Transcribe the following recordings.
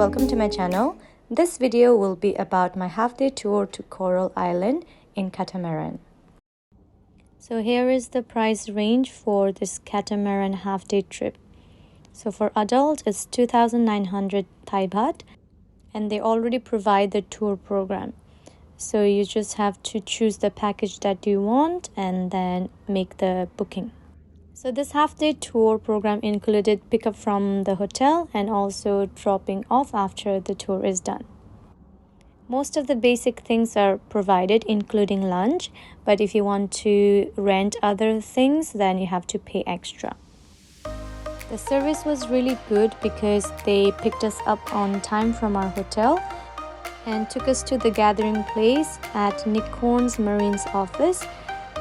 welcome to my channel. This video will be about my half-day tour to Coral Island in Catamaran. So here is the price range for this Catamaran half-day trip. So for adults, it's 2,900 Thai baht, and they already provide the tour program. So you just have to choose the package that you want and then make the booking. So this half-day tour program included pickup from the hotel and also dropping off after the tour is done. Most of the basic things are provided, including lunch, but if you want to rent other things, then you have to pay extra. The service was really good because they picked us up on time from our hotel and took us to the gathering place at Nikon's Marine's office.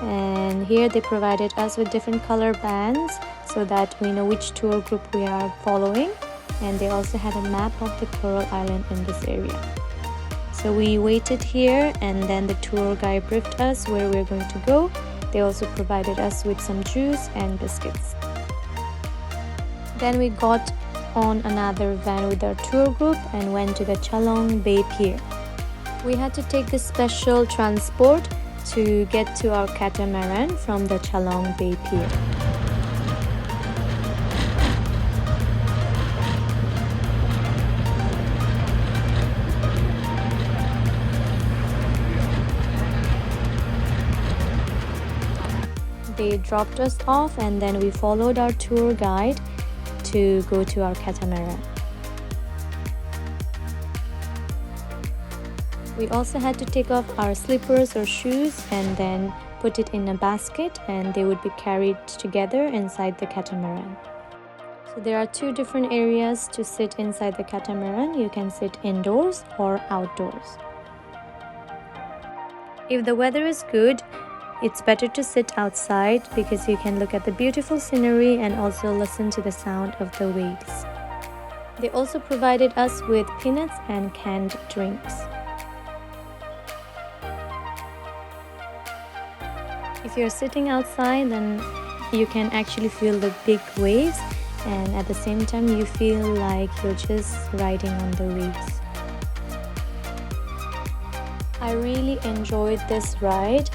And here they provided us with different color bands so that we know which tour group we are following, and they also had a map of the Coral Island in this area. So we waited here and then the tour guide briefed us where we're going to go. They also provided us with some juice and biscuits. Then we got on another van with our tour group and went to the Chalong Bay pier. We had to take this special transport to get to our catamaran from the Chalong Bay pier. They dropped us off and then we followed our tour guide to go to our catamaran. We also had to take off our slippers or shoes and then put it in a basket, and they would be carried together inside the catamaran. So there are two different areas to sit inside the catamaran. You can sit indoors or outdoors. If the weather is good, it's better to sit outside because you can look at the beautiful scenery and also listen to the sound of the waves. They also provided us with peanuts and canned drinks. If you're sitting outside, then you can actually feel the big waves, and at the same time you feel like you're just riding on the waves. I really enjoyed this ride.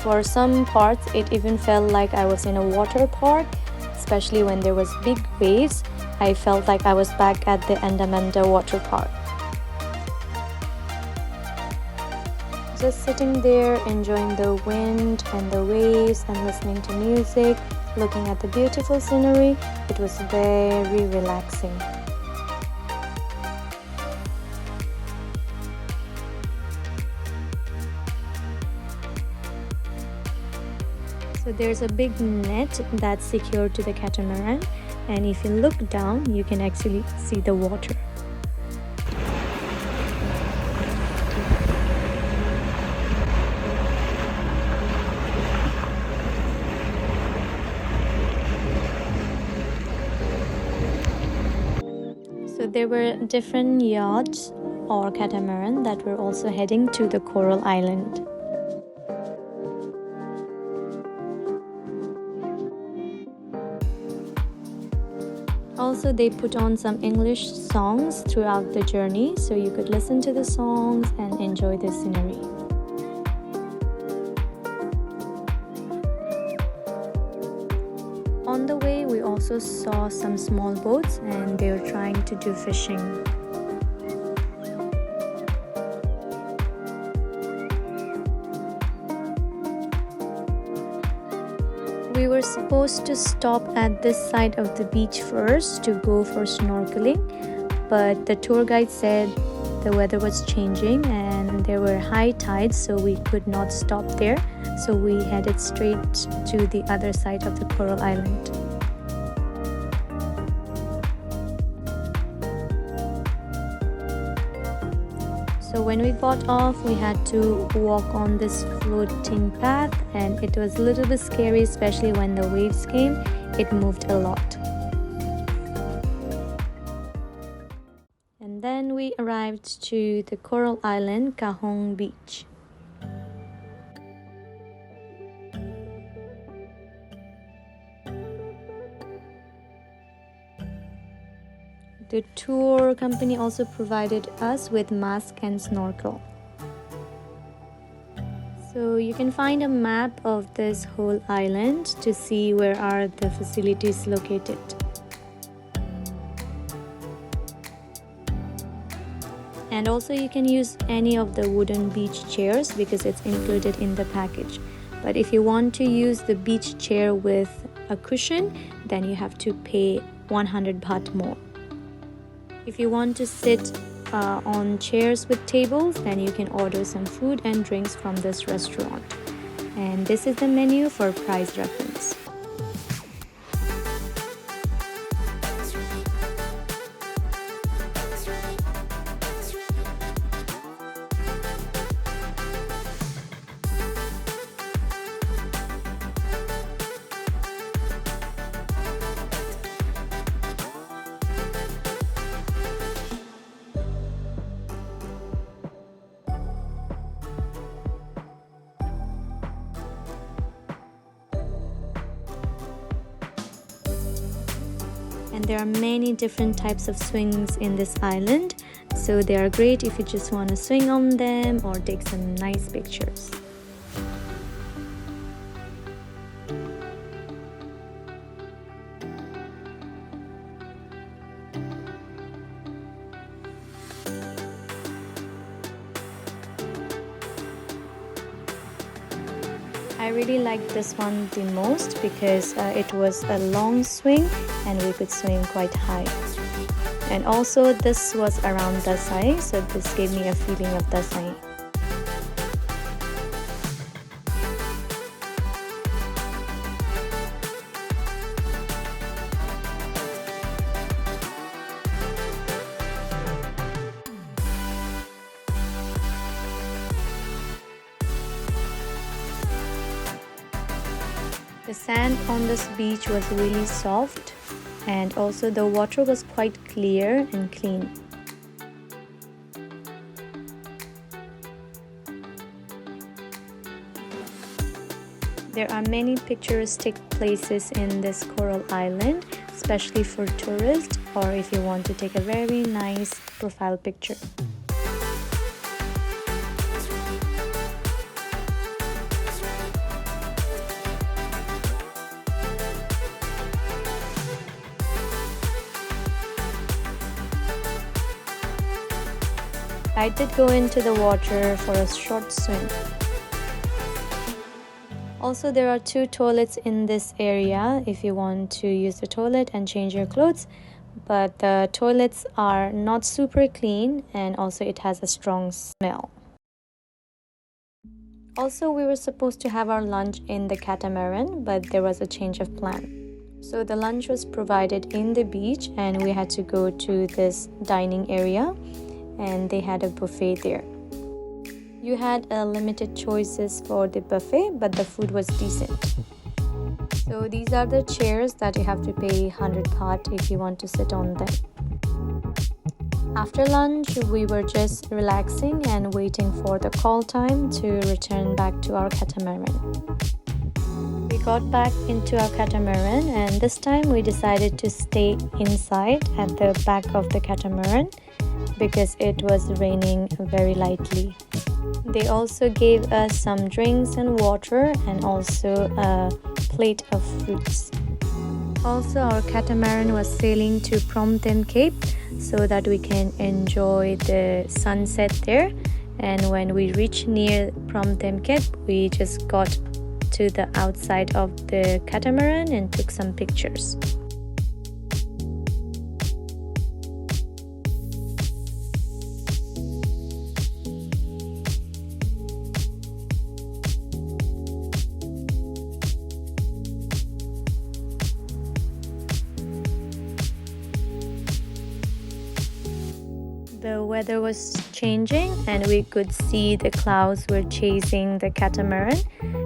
For some parts it even felt like I was in a water park, especially when there was big waves. I felt like I was back at the Andamanda water park. Just sitting there, enjoying the wind and the waves and listening to music, looking at the beautiful scenery, it was very relaxing. So there's a big net that's secured to the catamaran, and if you look down, you can actually see the water. So there were different yachts or catamaran that were also heading to the Coral Island. Also, they put on some English songs throughout the journey, so you could listen to the songs and enjoy the scenery. On the way, we also saw some small boats and they were trying to do fishing. We were supposed to stop at this side of the beach first to go for snorkeling, but the tour guide said the weather was changing and there were high tides, so we could not stop there. So we headed straight to the other side of the Coral Island. So when we got off, we had to walk on this floating path, and it was a little bit scary, especially when the waves came. It moved a lot. And then we arrived to the Coral Island Kahung beach. The tour company also provided us with mask and snorkel. So you can find a map of this whole island to see where are the facilities located. And also you can use any of the wooden beach chairs because it's included in the package. But if you want to use the beach chair with a cushion, then you have to pay 100 baht more. If you want to sit on chairs with tables, then you can order some food and drinks from this restaurant. And this is the menu for price reference. And there are many different types of swings in this island, so they are great if you just want to swing on them or take some nice pictures. I really liked this one the most because it was a long swing and we could swing quite high. And also this was around Dasai, so this gave me a feeling of Dasai. The sand on this beach was really soft, and also the water was quite clear and clean. There are many picturesque places in this Coral Island, especially for tourists or if you want to take a very nice profile picture. I did go into the water for a short swim. Also, there are 2 toilets in this area if you want to use the toilet and change your clothes, but the toilets are not super clean and also it has a strong smell. Also, we were supposed to have our lunch in the Catamaran, but there was a change of plan. So the lunch was provided in the beach and we had to go to this dining area and they had a buffet there. You had limited choices for the buffet, but the food was decent. So these are the chairs that you have to pay 100 baht if you want to sit on them. After lunch, we were just relaxing and waiting for the call time to return back to our catamaran. We got back into our catamaran and this time we decided to stay inside at the back of the catamaran because it was raining very lightly. They also gave us some drinks and water and also a plate of fruits. Also, our catamaran was sailing to Phnom Cape so that we can enjoy the sunset there. And when we reached near Phnom Cape, we just got to the outside of the catamaran and took some pictures. The weather was changing and we could see the clouds were chasing the catamaran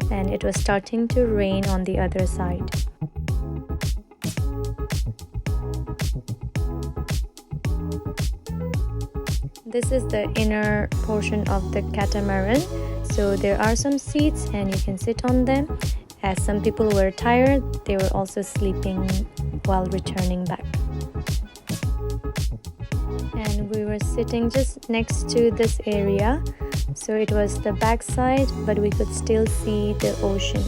and it was starting to rain on the other side. This is the inner portion of the catamaran, so there are some seats and you can sit on them. As some people were tired, they were also sleeping while returning back. were sitting just next to this area, so it was the back side, but we could still see the ocean.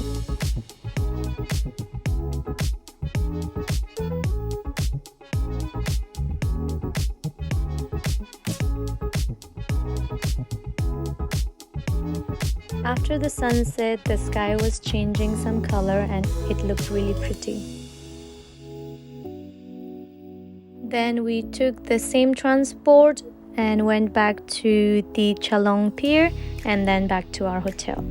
After the sunset, the sky was changing some color and it looked really pretty. Then we took the same transport and went back to the Chalong pier and then back to our hotel.